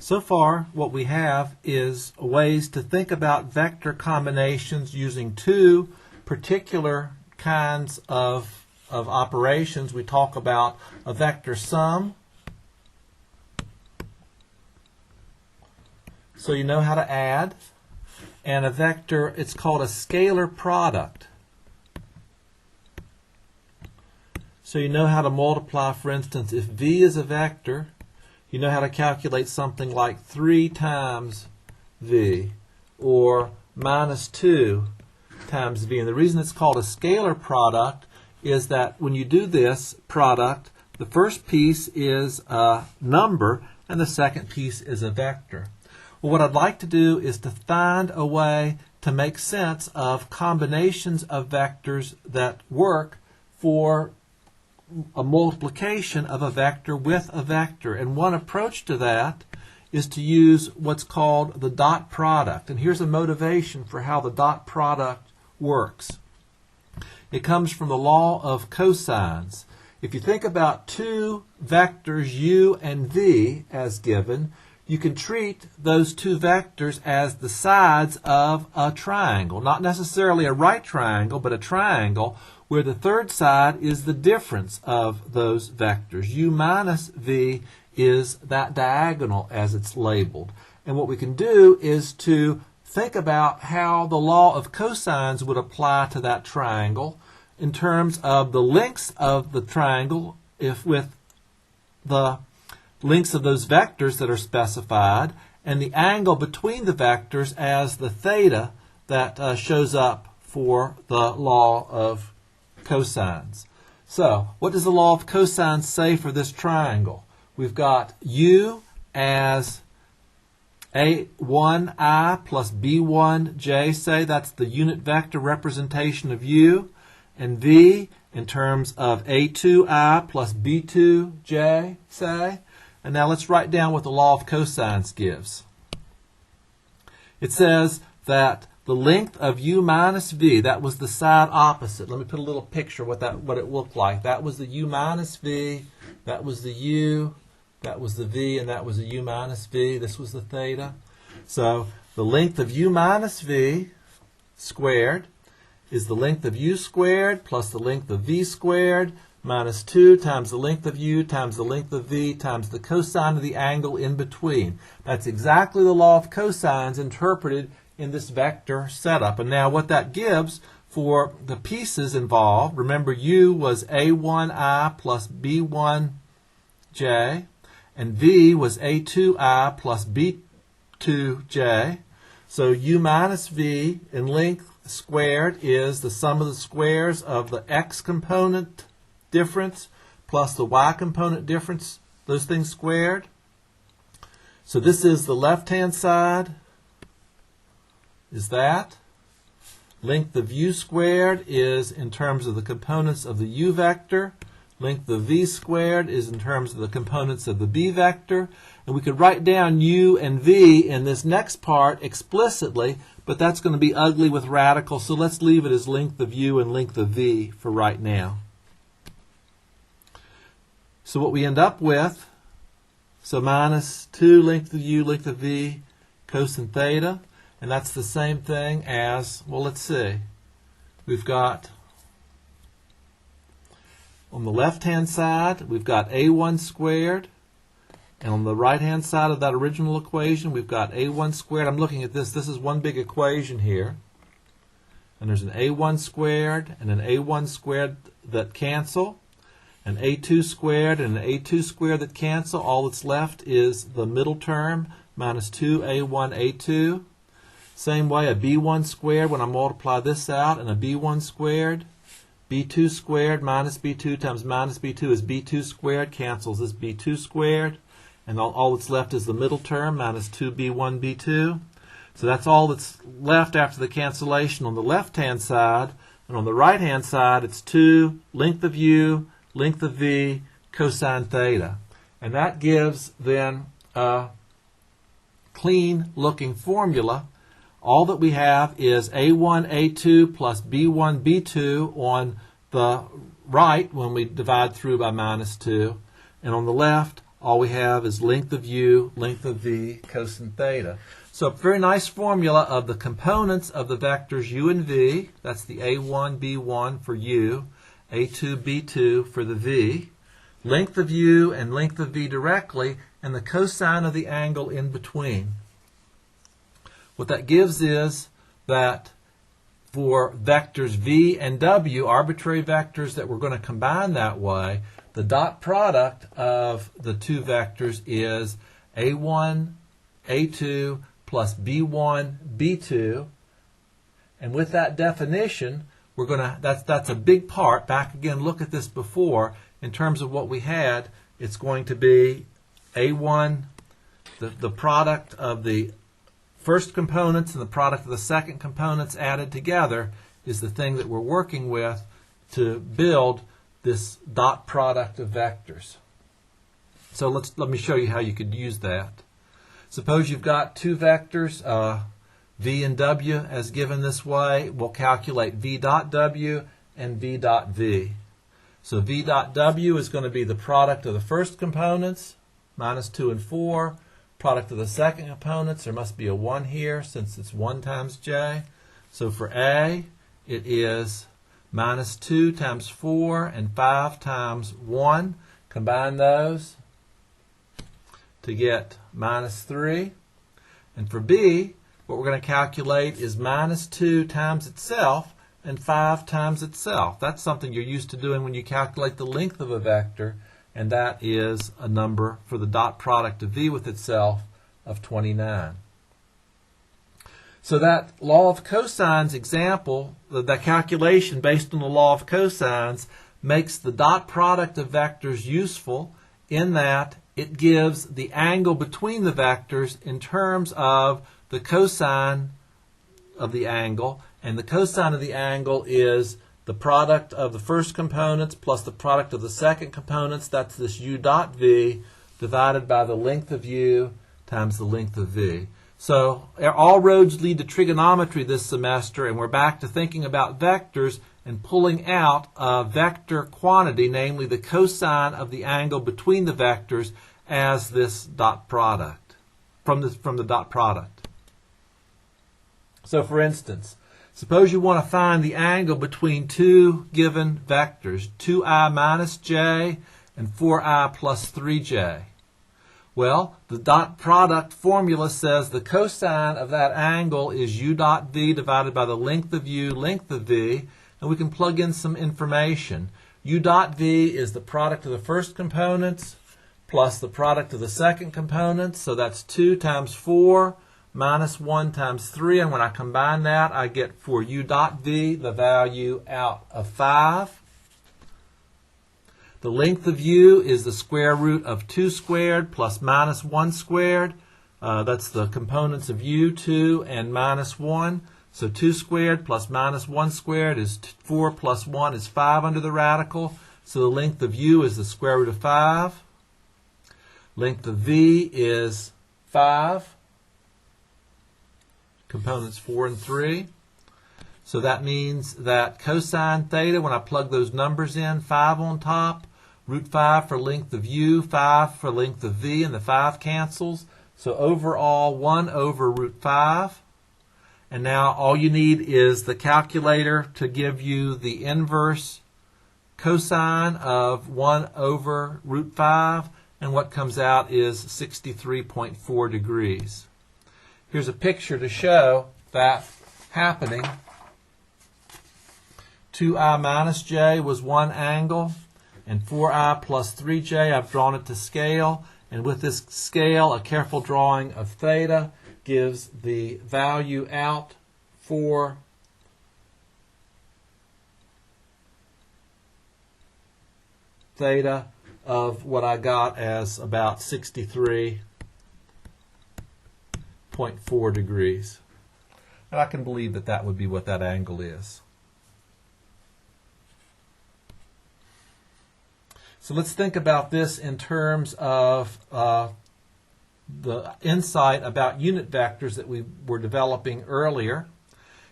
So far, what we have is ways to think about vector combinations using two particular kinds of operations. We talk about a vector sum. So you know how to add. And a vector, it's called a scalar product. So you know how to multiply, for instance, if v is a vector, you know how to calculate something like 3 times v, or minus 2 times v. And the reason it's called a scalar product is that when you do this product, the first piece is a number, and the second piece is a vector. Well, what I'd like to do is to find a way to make sense of combinations of vectors that work for a multiplication of a vector with a vector. And one approach to that is to use what's called the dot product. And here's a motivation for how the dot product works. It comes from the law of cosines. If you think about two vectors u and v as given, you can treat those two vectors as the sides of a triangle. Not necessarily a right triangle, but a triangle where the third side is the difference of those vectors. U minus v is that diagonal as it's labeled. And what we can do is to think about how the law of cosines would apply to that triangle in terms of the lengths of the triangle, if with the lengths of those vectors that are specified, and the angle between the vectors as the theta that shows up for the law of cosines. So, what does the law of cosines say for this triangle? We've got u as a1i plus b1j, say that's the unit vector representation of u, and v in terms of a2i plus b2j, say. And now let's write down what the law of cosines gives. It says that the length of u minus v, that was the side opposite. Let me put a little picture what it looked like. That was the u minus v, that was the u, that was the v, and that was the u minus v. This was the theta. So the length of u minus v squared is the length of u squared plus the length of v squared minus 2 times the length of u times the length of v times the cosine of the angle in between. That's exactly the law of cosines interpreted in this vector setup. And now what that gives for the pieces involved, remember u was a1i plus b1j, and v was a2i plus b2j. So u minus v in length squared is the sum of the squares of the x component difference plus the y component difference, those things squared. So this is the left-hand side, is that. Length of u squared is in terms of the components of the u vector. Length of v squared is in terms of the components of the b vector. And we could write down u and v in this next part explicitly, but that's going to be ugly with radicals, so let's leave it as length of u and length of v for right now. So what we end up with, so minus 2 length of u, length of v, cosine theta, and that's the same thing as, well, let's see. We've got, on the left-hand side, we've got a1 squared, and on the right-hand side of that original equation, we've got a1 squared. I'm looking at this. This is one big equation here. And there's an a1 squared and an a1 squared that cancel, an a2 squared and an a2 squared that cancel. All that's left is the middle term, minus 2a1a2. Same way, a b1 squared, when I multiply this out, and a b1 squared, b2 squared minus b2 times minus b2 is b2 squared, cancels this b2 squared. And all that's left is the middle term, minus 2b1, b2. So that's all that's left after the cancellation on the left-hand side. And on the right-hand side, it's 2 length of u, length of v, cosine theta. And that gives then a clean-looking formula. All that we have is a1, a2 plus b1, b2 on the right when we divide through by minus 2. And on the left, all we have is length of u, length of v, cosine theta. So a very nice formula of the components of the vectors u and v. That's the a1, b1 for u, a2, b2 for the v. Length of u and length of v directly, and the cosine of the angle in between. What that gives is that for vectors v and w, arbitrary vectors that we're going to combine that way, the dot product of the two vectors is a1, a2 plus b1, b2. And with that definition, we're going to, that's a big part. Back again, look at this before. In terms of what we had, it's going to be a1, the product of the first components and the product of the second components added together is the thing that we're working with to build this dot product of vectors. So let me show you how you could use that. Suppose you've got two vectors, v and w, as given this way. We'll calculate v dot w and v dot v. So v dot w is going to be the product of the first components, minus 2 and 4. Product of the second components, there must be a 1 here since it's 1 times j. So for a, it is minus 2 times 4 and 5 times 1. Combine those to get minus 3. And for b, what we're going to calculate is minus 2 times itself and 5 times itself. That's something you're used to doing when you calculate the length of a vector, and that is a number for the dot product of v with itself of 29. So that law of cosines example, that calculation based on the law of cosines, makes the dot product of vectors useful in that it gives the angle between the vectors in terms of the cosine of the angle, and the cosine of the angle is the product of the first components plus the product of the second components. That's this u dot v divided by the length of u times the length of v. So all roads lead to trigonometry this semester, and we're back to thinking about vectors and pulling out a vector quantity, namely the cosine of the angle between the vectors, as this dot product, from the dot product. So for instance, suppose you want to find the angle between two given vectors, 2i minus j and 4i plus 3j. Well, the dot product formula says the cosine of that angle is u dot v divided by the length of u, length of v, and we can plug in some information. U dot v is the product of the first components plus the product of the second components, so that's 2 times 4 minus 1 times 3, and when I combine that, I get for u dot v the value out of 5. The length of u is the square root of 2 squared plus minus 1 squared. That's the components of u, 2, and minus 1. So 2 squared plus minus 1 squared is 4 plus 1 is 5 under the radical. So the length of u is the square root of 5. Length of v is 5. Components 4 and 3. So that means that cosine theta, when I plug those numbers in, 5 on top, root 5 for length of u, 5 for length of v, and the 5 cancels. So overall, 1 over root 5. And now all you need is the calculator to give you the inverse cosine of 1 over root 5, and what comes out is 63.4 degrees. Here's a picture to show that happening. 2i minus j was one angle, and 4i plus 3j, I've drawn it to scale. And with this scale, a careful drawing of theta gives the value out for theta of what I got as about 63.4 degrees. And I can believe that that would be what that angle is. So let's think about this in terms of the insight about unit vectors that we were developing earlier.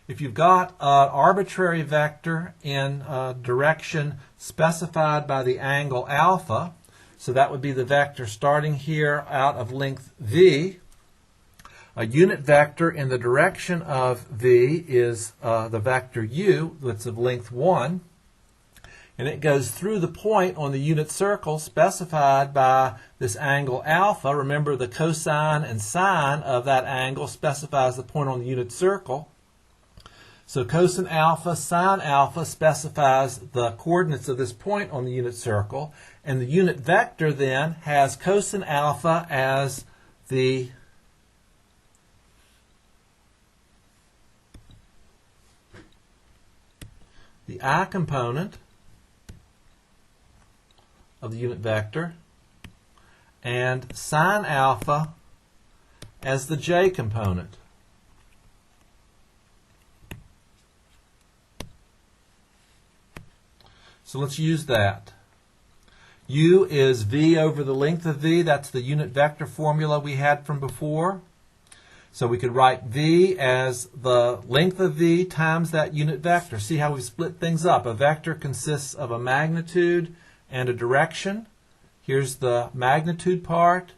If you've got an arbitrary vector in a direction specified by the angle alpha, So that would be the vector starting here out of length v. A unit vector in the direction of v is the vector u, that's of length 1. And it goes through the point on the unit circle specified by this angle alpha. Remember, the cosine and sine of that angle specifies the point on the unit circle. So cosine alpha, sine alpha specifies the coordinates of this point on the unit circle. And the unit vector then has cosine alpha as the I component of the unit vector and sine alpha as the j component. So let's use that. U is v over the length of v. That's the unit vector formula we had from before. So we could write v as the length of v times that unit vector. See how we split things up. A vector consists of a magnitude and a direction. Here's the magnitude part.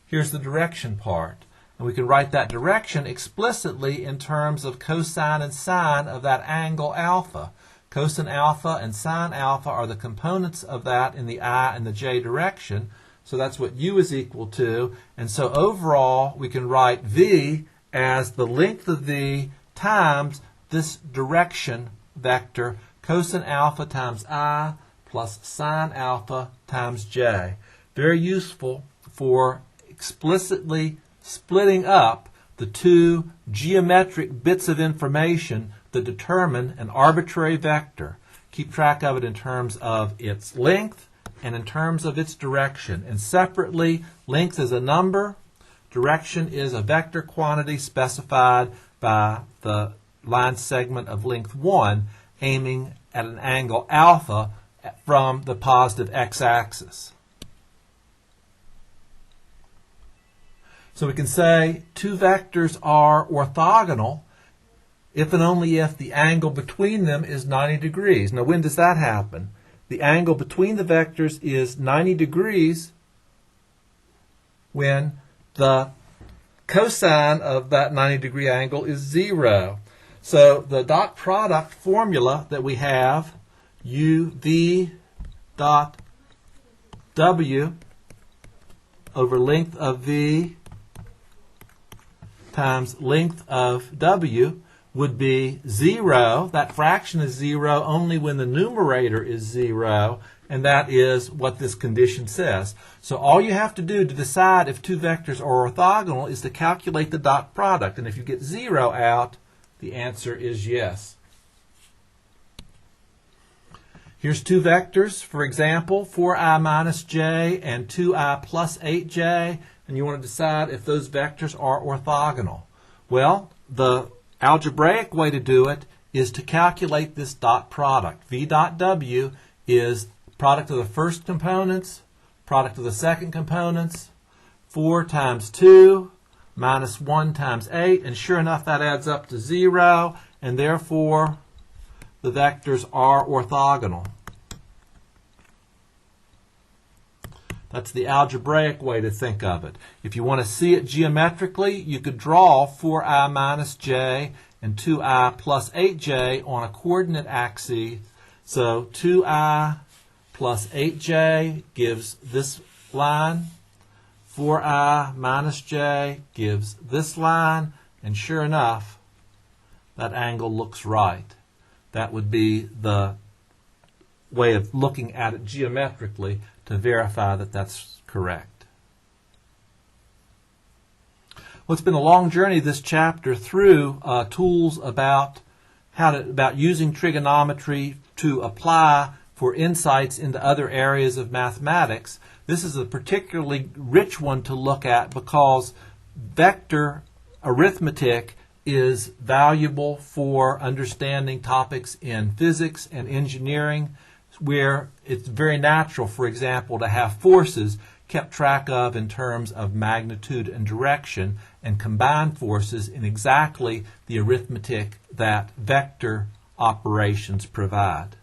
Here's the direction part. And we can write that direction explicitly in terms of cosine and sine of that angle alpha. Cosine alpha and sine alpha are the components of that in the I and the j direction. So that's what u is equal to. And so overall, we can write v as the length of v times this direction vector, cosine alpha times I plus sine alpha times j. Very useful for explicitly splitting up the two geometric bits of information that determine an arbitrary vector. Keep track of it in terms of its length and in terms of its direction. And separately, length is a number, direction is a vector quantity specified by the line segment of length 1 aiming at an angle alpha from the positive x-axis. So we can say two vectors are orthogonal if and only if the angle between them is 90 degrees. Now, when does that happen? The angle between the vectors is 90 degrees when the cosine of that 90-degree angle is 0. So the dot product formula that we have, uv dot w over length of v times length of w, would be 0. That fraction is 0 only when the numerator is 0, and that is what this condition says. So all you have to do to decide if two vectors are orthogonal is to calculate the dot product, and if you get 0 out, the answer is yes. Here's two vectors, for example, 4i minus j and 2i plus 8j, and you want to decide if those vectors are orthogonal. Well, the algebraic way to do it is to calculate this dot product. V dot W is product of the first components, product of the second components, 4 times 2 minus 1 times 8, and sure enough that adds up to 0, and therefore the vectors are orthogonal. That's the algebraic way to think of it. If you want to see it geometrically, you could draw 4i minus j and 2i plus 8j on a coordinate axis. So 2i plus 8j gives this line, 4i minus j gives this line, and sure enough, that angle looks right. That would be the way of looking at it geometrically to verify that that's correct. Well, it's been a long journey, this chapter, through tools about about using trigonometry to apply for insights into other areas of mathematics. This is a particularly rich one to look at because vector arithmetic is valuable for understanding topics in physics and engineering, where it's very natural, for example, to have forces kept track of in terms of magnitude and direction, and combine forces in exactly the arithmetic that vector operations provide.